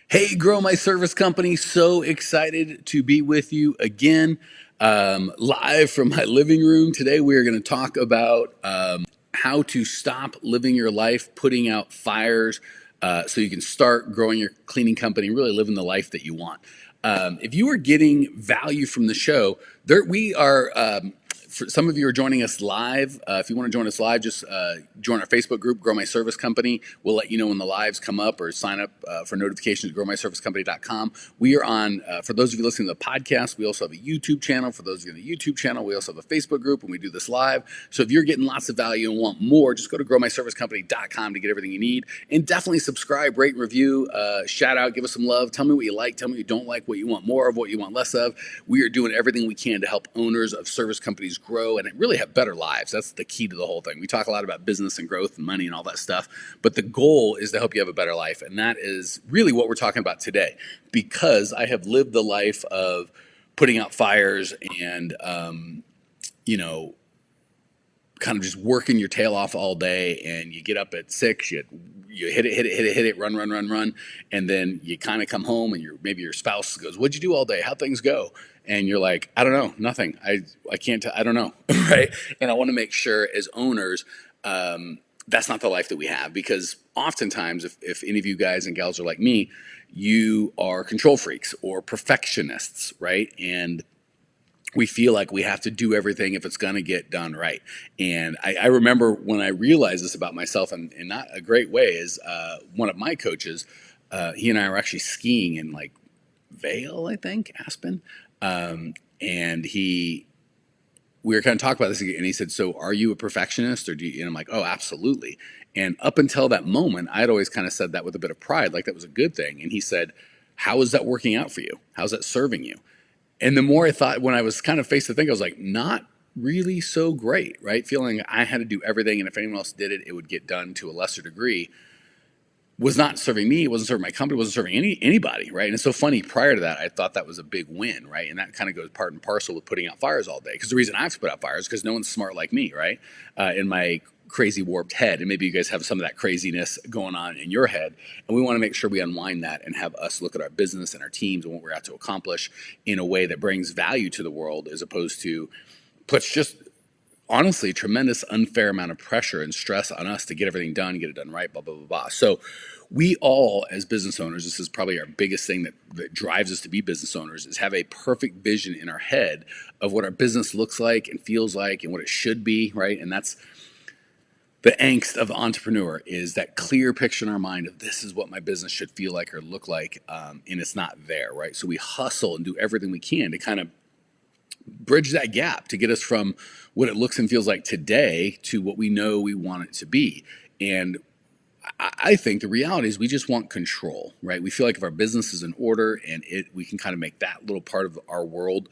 Hey, Grow My Service Company. So excited to be with you again, live from my living room. Today, we are going to talk about how to stop living your life putting out fires so you can start growing your cleaning company and really living the life that you want. If you are getting value from the show, we are. For some of you are joining us live. If you want to join us live, just join our Facebook group, Grow My Service Company. We'll let you know when the lives come up or sign up for notifications at growmyservicecompany.com. We are on, for those of you listening to the podcast, we also have a YouTube channel. For those of you on the YouTube channel, we also have a Facebook group and we do this live. So if you're getting lots of value and want more, just go to growmyservicecompany.com to get everything you need. And definitely subscribe, rate, and review, shout out, give us some love. Tell me what you like, tell me what you don't like, what you want more of, what you want less of. We are doing everything we can to help owners of service companies grow and really have better lives. That's the key to the whole thing. We talk a lot about business and growth and money and all that stuff, but the goal is to help you have a better life. And that is really what we're talking about today, because I have lived the life of putting out fires and, you know, kind of just working your tail off all day, and you get up at 6, you hit it, run, and then you kind of come home and maybe your spouse goes, "What'd you do all day? How'd things go?" And you're like, "I don't know, nothing. I can't. I don't know." Right? And I want to make sure as owners, that's not the life that we have, because oftentimes, if any of you guys and gals are like me, you are control freaks or perfectionists, right? And we feel like we have to do everything if it's going to get done right. And I remember when I realized this about myself, and in not a great way, is one of my coaches, he and I were actually skiing in like Vail, I think, Aspen. And we were kind of talking about this, and he said, "So are you a perfectionist, or do you?" And I'm like, "Oh, absolutely." And up until that moment, I'd always kind of said that with a bit of pride, like that was a good thing. And he said, "How is that working out for you? How's that serving you?" And the more I thought, when I was kind of faced to think, I was like, not really so great, right? Feeling I had to do everything, and if anyone else did it, it would get done to a lesser degree, was not serving me, it wasn't serving my company, wasn't serving anybody, right? And it's so funny, prior to that, I thought that was a big win, right? And that kind of goes part and parcel with putting out fires all day. Because the reason I have to put out fires is because no one's smart like me, right? In my crazy warped head, and maybe you guys have some of that craziness going on in your head, and we want to make sure we unwind that and have us look at our business and our teams and what we're out to accomplish in a way that brings value to the world, as opposed to puts just honestly tremendous unfair amount of pressure and stress on us to get everything done, get it done right, blah blah blah blah. So we all, as business owners, this is probably our biggest thing that drives us to be business owners, is have a perfect vision in our head of what our business looks like and feels like and what it should be, right? And that's the angst of the entrepreneur, is that clear picture in our mind of this is what my business should feel like or look like, and it's not there, right? So we hustle and do everything we can to kind of bridge that gap to get us from what it looks and feels like today to what we know we want it to be. And I think the reality is we just want control, right? We feel like if our business is in order and we can kind of make that little part of our world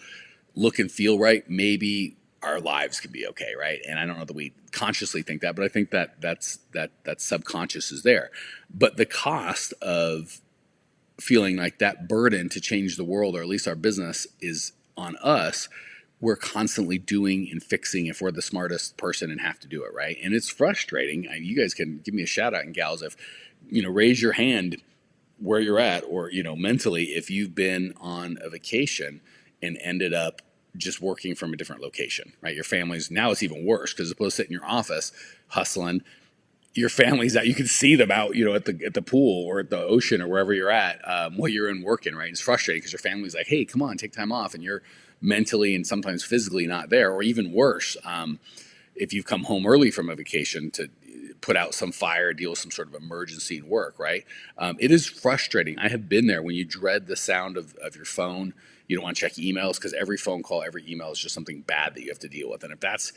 look and feel right, maybe our lives could be okay, right? And I don't know that we consciously think that, but I think that subconscious is there. But the cost of feeling like that burden to change the world, or at least our business, is on us. We're constantly doing and fixing if we're the smartest person and have to do it, right? And it's frustrating. You guys can give me a shout out, and gals, if raise your hand where you're at, or mentally, if you've been on a vacation and ended up just working from a different location, right? Your family's, now it's even worse, because as opposed to sitting in your office hustling, your family's out, you can see them out, at the pool or at the ocean or wherever you're at, while you're in working, right? It's frustrating because your family's like, "Hey, come on, take time off," and you're mentally and sometimes physically not there. Or even worse, if you've come home early from a vacation to put out some fire, deal with some sort of emergency in work, right? It is frustrating. I have been there, when you dread the sound of your phone. You don't want to check emails, because every phone call, every email is just something bad that you have to deal with. And if that's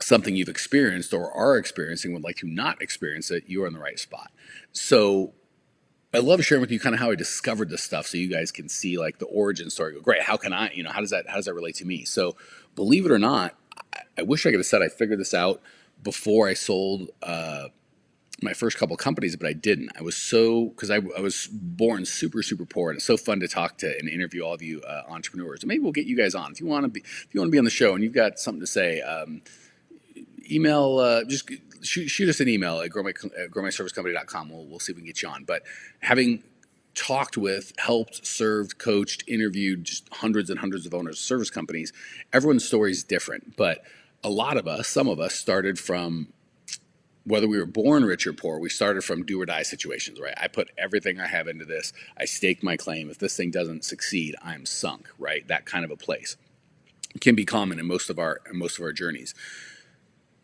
something you've experienced or are experiencing, would like to not experience it, you are in the right spot. So I'd love to share with you kind of how I discovered this stuff, so you guys can see like the origin story. Go, great, how can I, how does that relate to me? So believe it or not, I wish I could have said I figured this out before I sold my first couple companies, but I didn't. I was because I was born super, super poor, and it's so fun to talk to and interview all of you entrepreneurs. And maybe we'll get you guys on if you want to be on the show and you've got something to say. Email, just shoot us an email at growmyservicecompany.com. We'll see if we can get you on. But having talked with, helped, served, coached, interviewed just hundreds and hundreds of owners of service companies. Everyone's story is different, but a lot of us, some of us started from, whether we were born rich or poor, we started from do or die situations, right? I put everything I have into this. I staked my claim. If this thing doesn't succeed, I'm sunk, right? That kind of a place can be common in most of our journeys.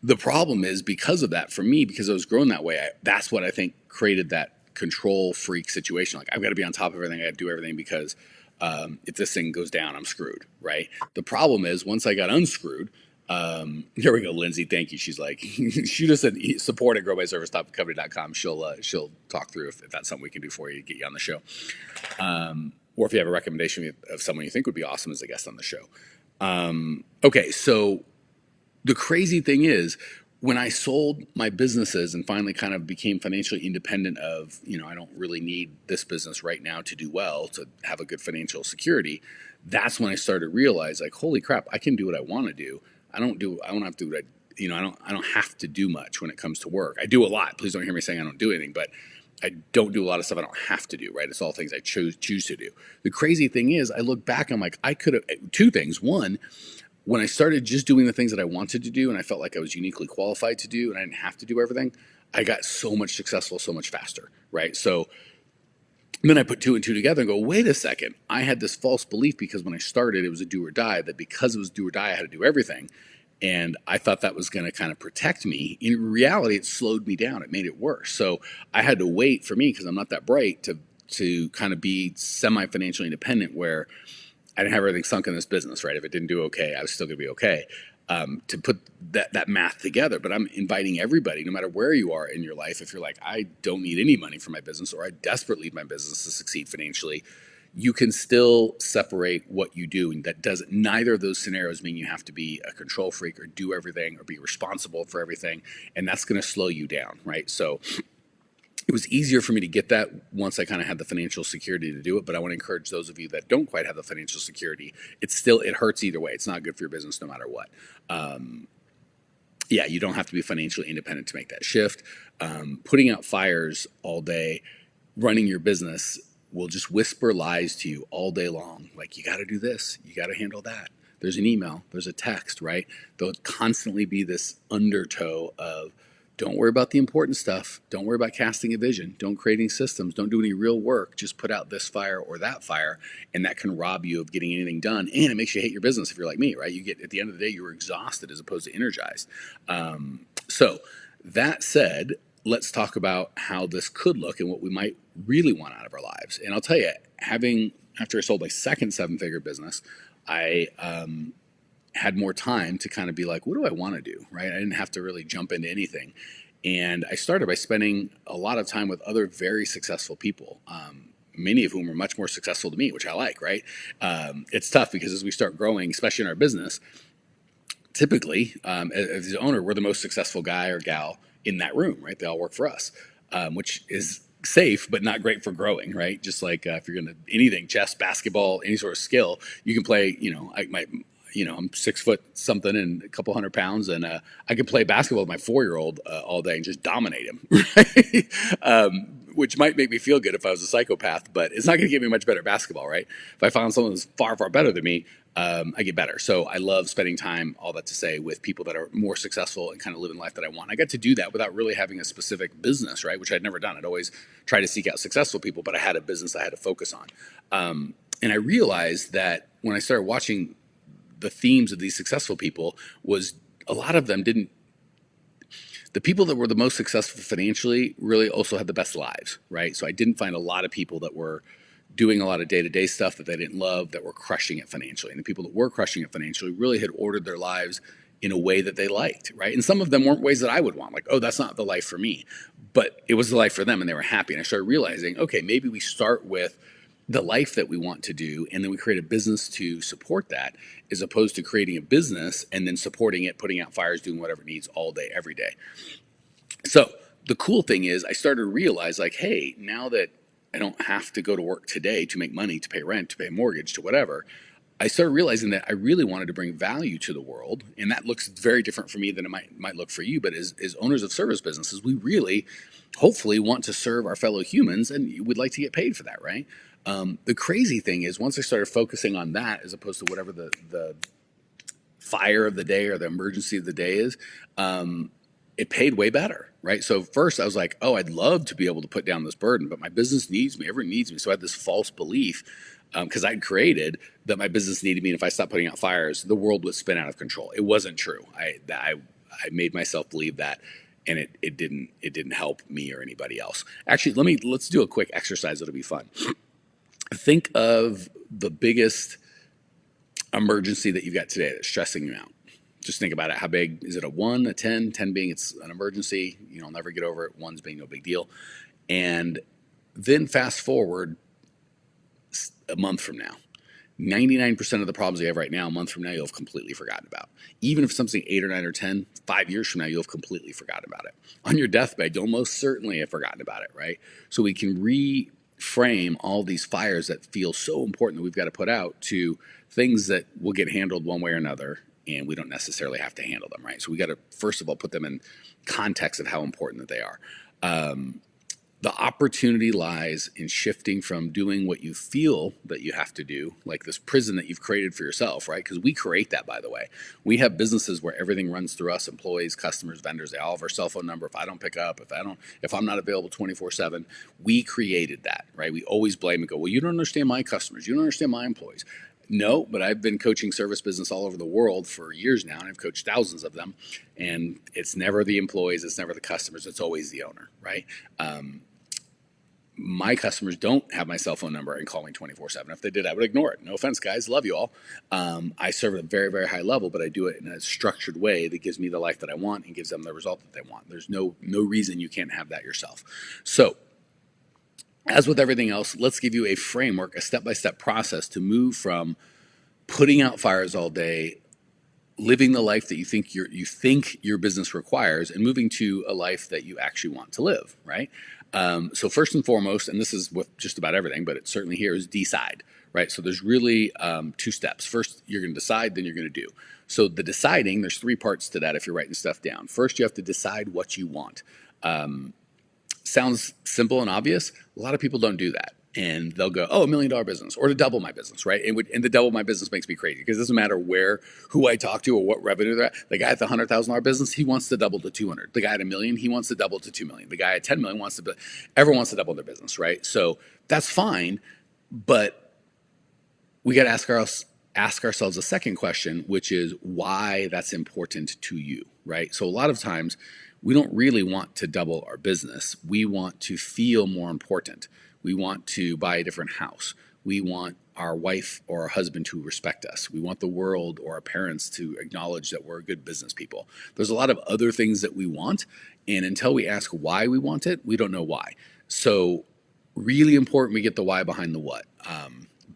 The problem is, because of that, for me, because I was grown that way, that's what I think created that control freak situation. Like, I've got to be on top of everything. I got to do everything because if this thing goes down, I'm screwed, right? The problem is, once I got unscrewed, here we go, Lindsay. Thank you. She's like, she just said support at growbyservice.company.com. She'll talk through if that's something we can do for you to get you on the show, or if you have a recommendation of someone you think would be awesome as a guest on the show. Okay, so the crazy thing is, when I sold my businesses and finally kind of became financially independent of, I don't really need this business right now to do well, to have a good financial security, that's when I started to realize, like, holy crap, I can do what I want to do. I don't have to do what I don't have to do much when it comes to work. I do a lot. Please don't hear me saying I don't do anything, but I don't do a lot of stuff I don't have to do, right? It's all things I choose to do. The crazy thing is, I look back, I'm like, I could have, two things. One, when I started just doing the things that I wanted to do and I felt like I was uniquely qualified to do and I didn't have to do everything, I got so much successful so much faster, right? So then I put two and two together and go, wait a second. I had this false belief because when I started, it was a do or die, that because it was do or die, I had to do everything. And I thought that was going to kind of protect me. In reality, it slowed me down. It made it worse. So I had to wait, for me, because I'm not that bright, to kind of be semi-financially independent, where I didn't have everything sunk in this business, right? If it didn't do okay, I was still going to be okay. To put that math together. But I'm inviting everybody, no matter where you are in your life, if you're like, I don't need any money for my business, or I desperately need my business to succeed financially, you can still separate what you do. And that doesn't, neither of those scenarios mean you have to be a control freak or do everything or be responsible for everything. And that's going to slow you down, right? So it was easier for me to get that once I kind of had the financial security to do it. But I want to encourage those of you that don't quite have the financial security. It hurts either way. It's not good for your business no matter what. Yeah, you don't have to be financially independent to make that shift. Putting out fires all day, running your business, will just whisper lies to you all day long. Like, you got to do this, you got to handle that. There's an email, there's a text, right? There'll constantly be this undertow of, don't worry about the important stuff. Don't worry about casting a vision. Don't create any systems. Don't do any real work. Just put out this fire or that fire, and that can rob you of getting anything done. And it makes you hate your business if you're like me, right? You get, at the end of the day, you're exhausted as opposed to energized. So that said, let's talk about how this could look and what we might really want out of our lives. And I'll tell you, after I sold my second seven-figure business, I had more time to kind of be like, what do I want to do, right? I didn't have to really jump into anything. And I started by spending a lot of time with other very successful people, many of whom are much more successful than me, which I like, right? It's tough because as we start growing, especially in our business, typically, as the owner, we're the most successful guy or gal in that room, right? They all work for us, which is safe, but not great for growing, right? Just like if you're going to anything, chess, basketball, any sort of skill, you can play, I'm 6 foot something and a couple 100 pounds, and I could play basketball with my 4-year-old all day and just dominate him, right? Which might make me feel good if I was a psychopath, but it's not going to get me much better at basketball, right? If I found someone who's far, far better than me, I get better. So I love spending time, all that to say, with people that are more successful and kind of living life that I want. I got to do that without really having a specific business, right? Which I'd never done. I'd always try to seek out successful people, but I had a business I had to focus on. And I realized that when I started watching the themes of these successful people, was a lot of them didn't, the people that were the most successful financially really also had the best lives, right? So I didn't find a lot of people that were doing a lot of day-to-day stuff that they didn't love that were crushing it financially. And the people that were crushing it financially really had ordered their lives in a way that they liked, right? And some of them weren't ways that I would want, like, oh, that's not the life for me. But it was the life for them and they were happy. And I started realizing, okay, maybe we start with the life that we want to do, and then we create a business to support that, as opposed to creating a business and then supporting it, putting out fires, doing whatever it needs all day, every day. So the cool thing is, I started to realize, like, hey, now that I don't have to go to work today to make money, to pay rent, to pay a mortgage, to whatever, I started realizing that I really wanted to bring value to the world, and that looks very different for me than it might look for you. But as owners of service businesses, we really, hopefully, want to serve our fellow humans, and we'd like to get paid for that, right? The crazy thing is, once I started focusing on that as opposed to whatever the fire of the day or the emergency of the day is, it paid way better, right? So first I was like, oh, I'd love to be able to put down this burden, but my business needs me, everyone needs me. So I had this false belief because I'd created that my business needed me. And if I stopped putting out fires, the world would spin out of control. It wasn't true. I made myself believe that, and it didn't help me or anybody else. Actually, let's do a quick exercise. It'll be fun. Think of the biggest emergency that you've got today that's stressing you out. Just think about it. How big is it? A 1, a 10? 10 being it's an emergency, you'll never get over it. 1's being no big deal. And then fast forward a month from now. 99% of the problems you have right now, a month from now, you'll have completely forgotten about. Even if something 8 or 9 or 10, 5 years from now, you'll have completely forgotten about it. On your deathbed, you'll most certainly have forgotten about it, right? So we can reframe all these fires that feel so important that we've got to put out to things that will get handled one way or another, and we don't necessarily have to handle them, right? So we got to, first of all, put them in context of how important that they are. The opportunity lies in shifting from doing what you feel that you have to do, like this prison that you've created for yourself, right? Because we create that, by the way. We have businesses where everything runs through us, employees, customers, vendors. They all have our cell phone number. If I don't pick up, if I'm not available 24/7, we created that, right? We always blame and go, well, you don't understand my customers. You don't understand my employees. No, but I've been coaching service business all over the world for years now, and I've coached thousands of them. And it's never the employees, it's never the customers, it's always the owner, right? My customers don't have my cell phone number and call me 24/7. If they did, I would ignore it. No offense, guys. Love you all. I serve at a very, very high level, but I do it in a structured way that gives me the life that I want and gives them the result that they want. There's no reason you can't have that yourself. So, as with everything else, let's give you a framework, a step-by-step process to move from putting out fires all day, living the life that you think your business requires, and moving to a life that you actually want to live, right? So first and foremost, and this is with just about everything, but it's certainly here, is decide, right? So there's really 2 steps. First, you're going to decide, then you're going to do. So the deciding, there's 3 parts to that if you're writing stuff down. First, you have to decide what you want. Sounds simple and obvious. A lot of people don't do that. And they'll go, oh, $1 million business, or to double my business, right? And the double my business makes me crazy because it doesn't matter who I talk to or what revenue they're at. The guy at the $100,000 business, he wants to double to 200. The guy at $1 million, he wants to double to 2 million. The guy at 10 million everyone wants to double their business, right? So that's fine, but we got to ask ourselves a second question, which is why that's important to you, right? So a lot of times we don't really want to double our business. We want to feel more important. We want to buy a different house. We want our wife or our husband to respect us. We want the world or our parents to acknowledge that we're good business people. There's a lot of other things that we want, and until we ask why we want it, we don't know why. So really important we get the why behind the what.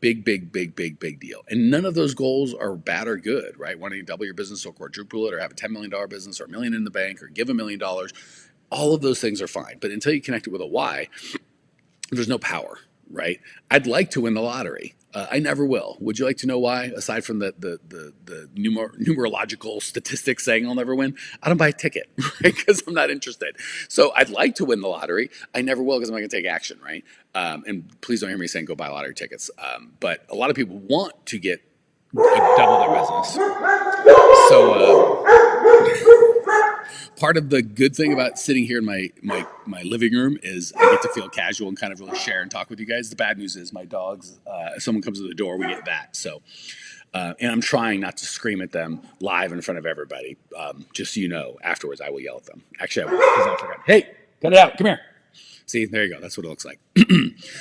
Big deal. And none of those goals are bad or good, right? Wanting to double your business or quadruple it or have a $10 million business or $1 million in the bank or give $1 million, all of those things are fine. But until you connect it with a why, there's no power, right? I'd like to win the lottery. I never will. Would you like to know why? Aside from the numerological statistics saying I'll never win, I don't buy a ticket, right? Because I'm not interested. So I'd like to win the lottery. I never will because I'm not going to take action, right? And please don't hear me saying go buy lottery tickets. But a lot of people want to double their business. So part of the good thing about sitting here in my living room is I get to feel casual and kind of really share and talk with you guys. The bad news is my dogs, if someone comes to the door, we get that. So, and I'm trying not to scream at them live in front of everybody. Just so you know, afterwards I will yell at them. Actually, I will, because I forgot. Hey, cut it out. Come here. See, there you go. That's what it looks like.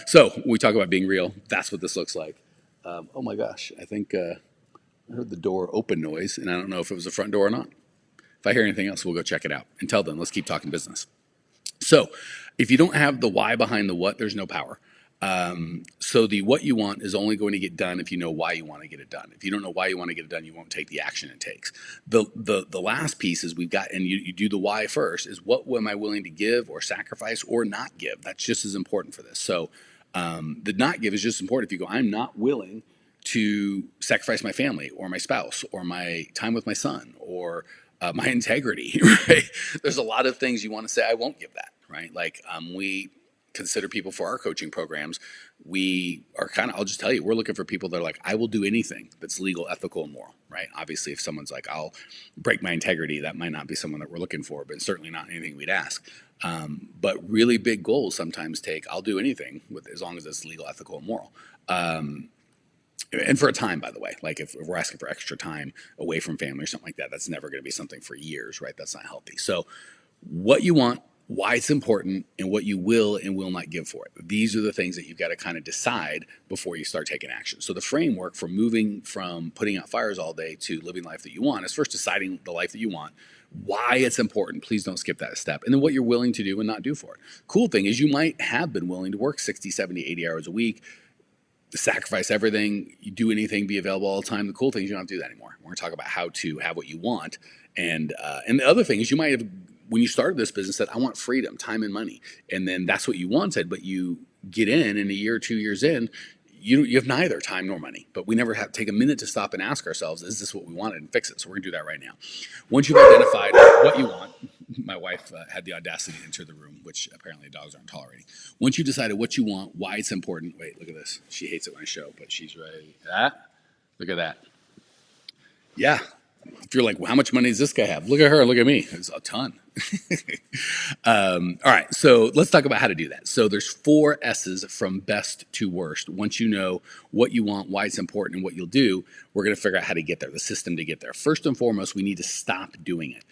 So when we talk about being real, that's what this looks like. Oh my gosh. I think I heard the door open noise, and I don't know if it was the front door or not. If I hear anything else, we'll go check it out. Until then, let's keep talking business. So if you don't have the why behind the what, there's no power. So the what you want is only going to get done if you know why you want to get it done. If you don't know why you want to get it done, you won't take the action it takes. The last piece is we've got, and you do the why first, is what am I willing to give or sacrifice or not give? That's just as important for this. So the not give is just important. If you go, I'm not willing to sacrifice my family or my spouse or my time with my son or my integrity, right? There's a lot of things you want to say, I won't give that, right? Like we consider people for our coaching programs. We are kind of, I'll just tell you, we're looking for people that are like, I will do anything that's legal, ethical, and moral, right? Obviously, if someone's like, I'll break my integrity, that might not be someone that we're looking for, but certainly not anything we'd ask. But really big goals sometimes take, I'll do anything with as long as it's legal, ethical, and moral. And for a time, by the way, like if we're asking for extra time away from family or something like that, that's never going to be something for years, right? That's not healthy. So what you want, why it's important, and what you will and will not give for it. These are the things that you've got to kind of decide before you start taking action. So the framework for moving from putting out fires all day to living the life that you want is first deciding the life that you want, why it's important. Please don't skip that step. And then what you're willing to do and not do for it. Cool thing is you might have been willing to work 60, 70, 80 hours a week, sacrifice everything, you do anything, be available all the time. The cool thing is you don't have to do that anymore. We're going to talk about how to have what you want. And the other thing is you might have, when you started this business, said, I want freedom, time and money. And then that's what you wanted, but you get in a year, 2 years in, you have neither time nor money. But we never have to take a minute to stop and ask ourselves, is this what we wanted, and fix it. So we're going to do that right now. Once you've identified what you want, my wife had the audacity to enter the room, which apparently dogs aren't tolerating. Once you decided what you want, why it's important. Wait, look at this. She hates it when I show, but she's ready. Look at that. Yeah. If you're like, well, how much money does this guy have? Look at her, look at me. It's a ton. All right, so let's talk about how to do that. So there's 4 S's from best to worst. Once you know what you want, why it's important, and what you'll do, we're going to figure out how to get there, the system to get there. First and foremost, we need to stop doing it.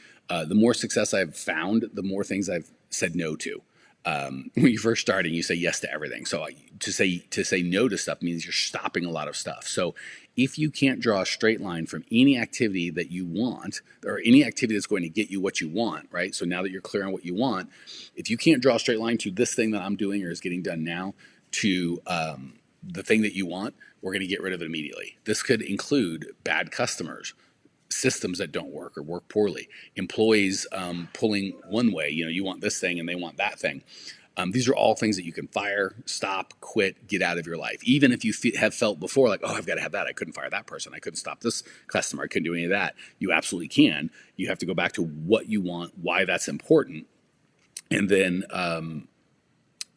The more success I've found, the more things I've said no to. When you're first starting, you say yes to everything. So to say no to stuff means you're stopping a lot of stuff. So if you can't draw a straight line from any activity that you want, or any activity that's going to get you what you want, right? So now that you're clear on what you want, if you can't draw a straight line to this thing that I'm doing or is getting done now to the thing that you want, we're going to get rid of it immediately. This could include bad customers, systems that don't work or work poorly, employees pulling one way, you want this thing and they want that thing. These are all things that you can fire, stop, quit, get out of your life. Even if you have felt before like, oh, I've got to have that. I couldn't fire that person. I couldn't stop this customer. I couldn't do any of that. You absolutely can. You have to go back to what you want, why that's important. And then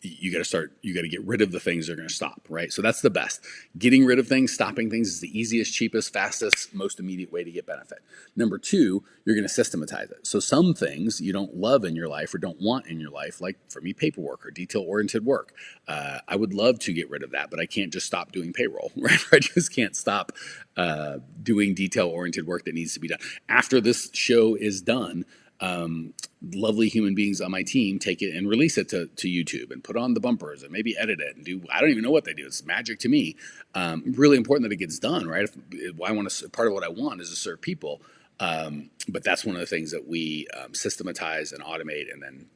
you got to get rid of the things that are going to stop, right? So that's the best. Getting rid of things, stopping things is the easiest, cheapest, fastest, most immediate way to get benefit. Number 2, you're going to systematize it. So some things you don't love in your life or don't want in your life, like for me, paperwork or detail-oriented work. I would love to get rid of that, but I can't just stop doing payroll, right? I just can't stop doing detail-oriented work that needs to be done. After this show is done, lovely human beings on my team take it and release it to YouTube and put on the bumpers and maybe edit it and do, I don't even know what they do. It's magic to me. Really important that it gets done, right? Part of what I want is to serve people. But that's one of the things that we systematize and automate and then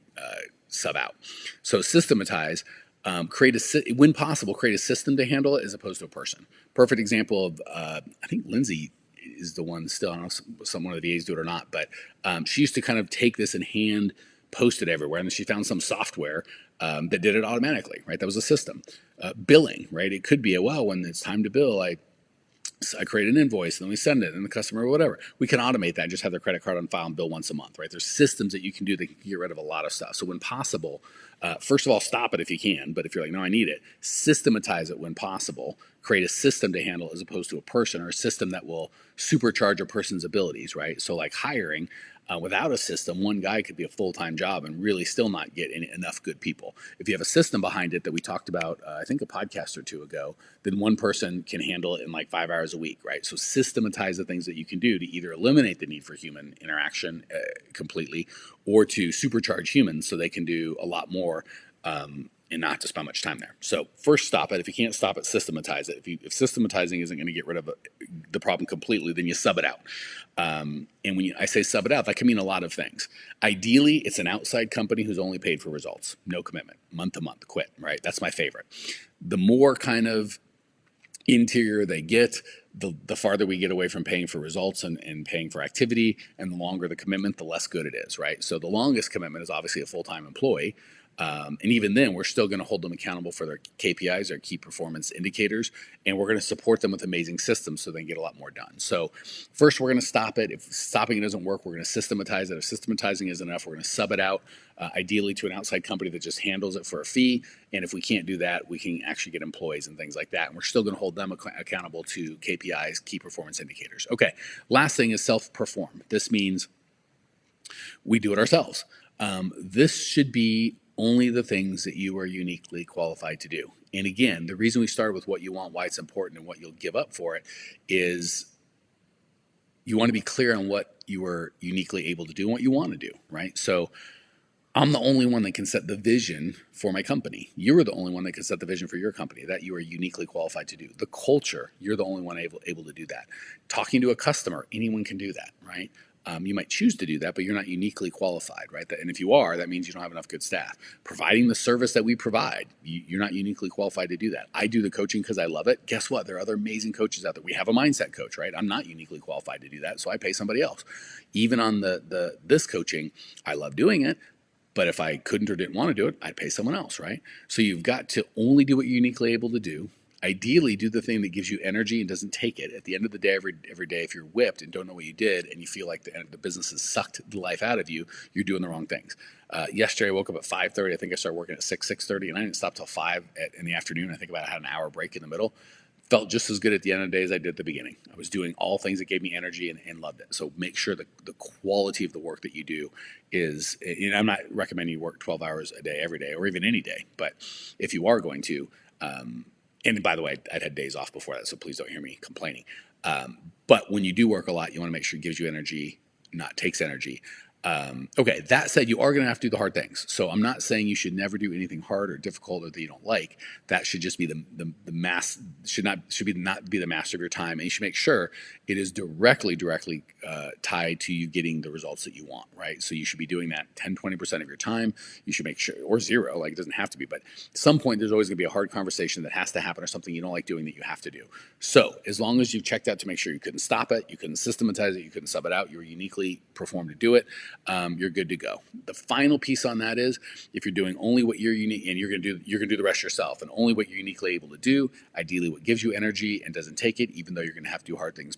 sub out. So systematize, when possible, create a system to handle it as opposed to a person. Perfect example of, I think Lindsay is the one still, I don't know if one of the VAs do it or not, but she used to kind of take this and hand post it everywhere. And then she found some software that did it automatically, right? That was a system. Billing, right? It could be when it's time to bill, I create an invoice and then we send it and the customer or whatever. We can automate that and just have their credit card on file and bill once a month, right? There's systems that you can do that can get rid of a lot of stuff. So when possible, first of all, stop it if you can. But if you're like, no, I need it, systematize it when possible. Create a system to handle as opposed to a person, or a system that will supercharge a person's abilities, right? So like hiring, without a system, one guy could be a full-time job and really still not get enough good people. If you have a system behind it that we talked about, I think a podcast or 2 ago, then one person can handle it in like 5 hours a week, right? So systematize the things that you can do to either eliminate the need for human interaction completely, or to supercharge humans so they can do a lot more and not to spend much time there. So first, stop it. If you can't stop it, systematize it. If systematizing isn't going to get rid of the problem completely, then you sub it out. And when I say sub it out, that can mean a lot of things. Ideally, it's an outside company who's only paid for results, no commitment, month to month, quit, right? That's my favorite. The more kind of interior they get, the farther we get away from paying for results and paying for activity, and the longer the commitment, the less good it is, right? So the longest commitment is obviously a full-time employee. And even then, we're still going to hold them accountable for their KPIs, their key performance indicators, and we're going to support them with amazing systems so they can get a lot more done. So first, we're going to stop it. If stopping it doesn't work, we're going to systematize it. If systematizing isn't enough, we're going to sub it out, ideally to an outside company that just handles it for a fee. And if we can't do that, we can actually get employees and things like that. And we're still going to hold them accountable to KPIs, key performance indicators. Okay, last thing is self-perform. This means we do it ourselves. This should be only the things that you are uniquely qualified to do. And again, the reason we started with what you want, why it's important, and what you'll give up for it is you want to be clear on what you are uniquely able to do and what you want to do, right? So I'm the only one that can set the vision for my company. You're the only one that can set the vision for your company that you are uniquely qualified to do. The culture, you're the only one able to do that. Talking to a customer, anyone can do that, right? You might choose to do that, but you're not uniquely qualified, right? And if you are, that means you don't have enough good staff. Providing the service that we provide, you're not uniquely qualified to do that. I do the coaching because I love it. Guess what? There are other amazing coaches out there. We have a mindset coach, right? I'm not uniquely qualified to do that, so I pay somebody else. Even on this coaching, I love doing it. But if I couldn't or didn't want to do it, I'd pay someone else, right? So you've got to only do what you're uniquely able to do. Ideally, do the thing that gives you energy and doesn't take it. At the end of the day, every day, if you're whipped and don't know what you did and you feel like the business has sucked the life out of you, you're doing the wrong things. Yesterday, I woke up at 5:30. I think I started working at 6:30, and I didn't stop till 5 in the afternoon. I think I had an hour break in the middle. Felt just as good at the end of the day as I did at the beginning. I was doing all things that gave me energy and loved it. So make sure that the quality of the work that you do is, I'm not recommending you work 12 hours a day every day or even any day, but if you are going to, and by the way, I'd had days off before that, so please don't hear me complaining. But when you do work a lot, you want to make sure it gives you energy, not takes energy. Okay, that said, you are going to have to do the hard things. So I'm not saying you should never do anything hard or difficult or that you don't like. That should just be the mass should not be the master of your time, and you should make sure it is directly tied to you getting the results that you want, right? So you should be doing that 10-20% of your time. You should make sure, or zero, like it doesn't have to be, but at some point there's always going to be a hard conversation that has to happen or something you don't like doing that you have to do. So as long as you've checked out to make sure you couldn't stop it, you couldn't systematize it, you couldn't sub it out, you were uniquely performed to do it, you're good to go. The final piece on that is if you're doing only what you're unique and you're going to do the rest yourself and only what you're uniquely able to do, ideally what gives you energy and doesn't take it, even though you're going to have to do hard things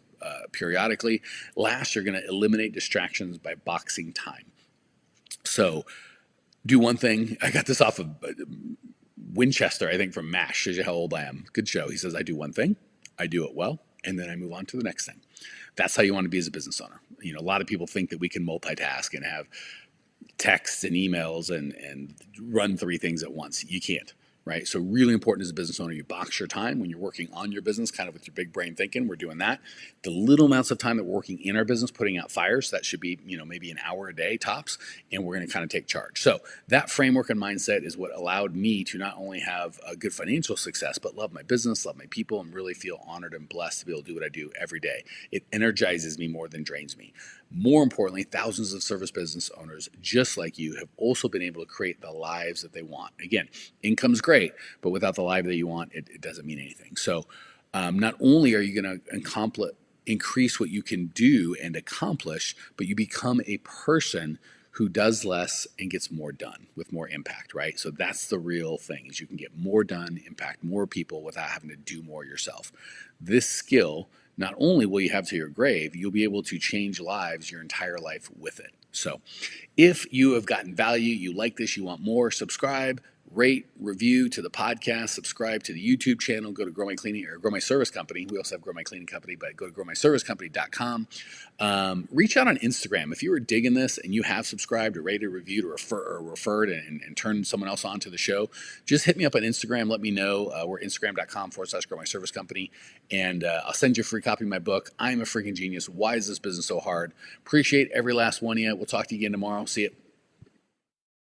periodically. Last, you're going to eliminate distractions by boxing time. So do one thing. I got this off of Winchester, I think, from MASH. Shows you how old I am. Good show. He says, I do one thing, I do it well, and then I move on to the next thing. That's how you want to be as a business owner. A lot of people think that we can multitask and have texts and emails and run 3 things at once. You can't, right? So really important as a business owner, you box your time when you're working on your business, kind of with your big brain thinking. We're doing that. The little amounts of time that we're working in our business, putting out fires, that should be, maybe an hour a day tops, and we're going to kind of take charge. So that framework and mindset is what allowed me to not only have a good financial success, but love my business, love my people, and really feel honored and blessed to be able to do what I do every day. It energizes me more than drains me. More importantly, thousands of service business owners just like you have also been able to create the lives that they want. Again, income's great, but without the life that you want, it doesn't mean anything. So not only are you going to increase what you can do and accomplish, but you become a person who does less and gets more done with more impact, right? So that's the real thing, is you can get more done, impact more people without having to do more yourself. This skill, not only will you have to your grave, you'll be able to change lives your entire life with it. So if you have gotten value, you like this, you want more, subscribe, rate, review to the podcast, subscribe to the YouTube channel, go to Grow My Cleaning or Grow My Service Company. We also have Grow My Cleaning Company, but go to growmyservicecompany.com. Reach out on Instagram. If you were digging this and you have subscribed or rated, reviewed, or referred and turned someone else on to the show, just hit me up on Instagram. Let me know. We're instagram.com/Grow My Service Company. And I'll send you a free copy of my book, I'm a Freaking Genius. Why is this business so hard? Appreciate every last one of you. We'll talk to you again tomorrow. See you.